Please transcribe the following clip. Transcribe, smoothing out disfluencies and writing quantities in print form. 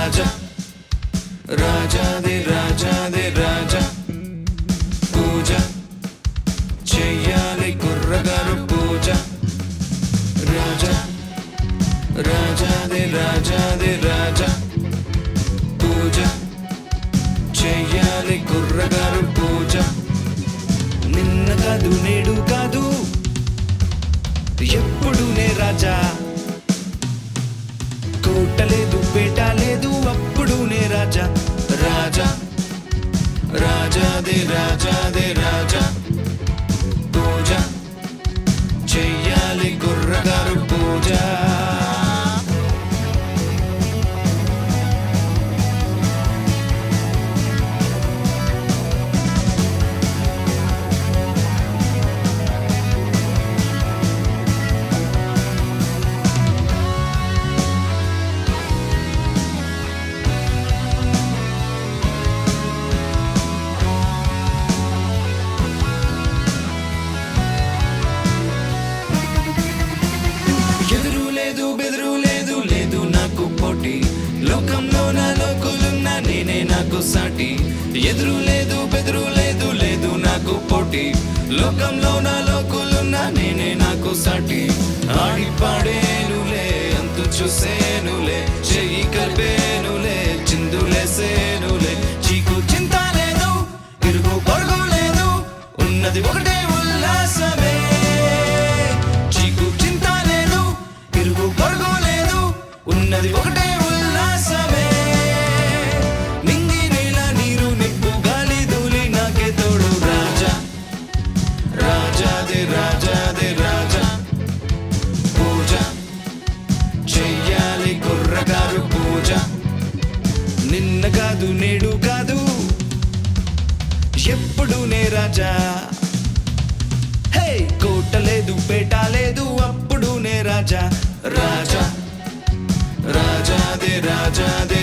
రాజా రాజాది రాజాది రాజా పూజ చెయ్యాలి కుర్రగారు పూజ రాజా రాజాది రాజాది రాజా పూజ చెయ్యాలి కుర్రగారు పూజ నిన్న కాదు నేడు కాదు ఎప్పుడునే రాజా కోట లేదు పేట లేదు అప్పుడునే రాజా రాజా రాజాది రాజాది రాజా పూజ చెయ్యాలి కుర్రగారు పూజ బెదురు లేదు లేదు నాకు పోటీ లోకంలో నా లోకులున్నా నేనే నాకు సాటి ఎదురు లేదు బెదురు లేదు లేదు నాకు పోటీ లోకంలో నా లోకులున్నా నేనే నాకు సాటి ఆడి పాడేనులే అంతు చూసేనులే చెయ్యి కలిపేనులే చిందులేసేనులే చీకు చింత లేదు ఇరుగు పొరుగు లేదు ఉన్నది ఒకటే ఉల్లాసమే ఉన్నది ఒకటే ఉల్లాసమే నింగి నేల నీరు నిప్పు గాలి ధూళి నాకే తోడు రాజా రాజాది రాజాది రాజా పూజ చెయ్యాలి కుర్రగారు పూజ నిన్న కాదు నేడు కాదు ఎప్పుడునే రాజా హే కోట లేదు పేట లేదు అప్పుడునే రాజా రాజా రాజాది రాజాది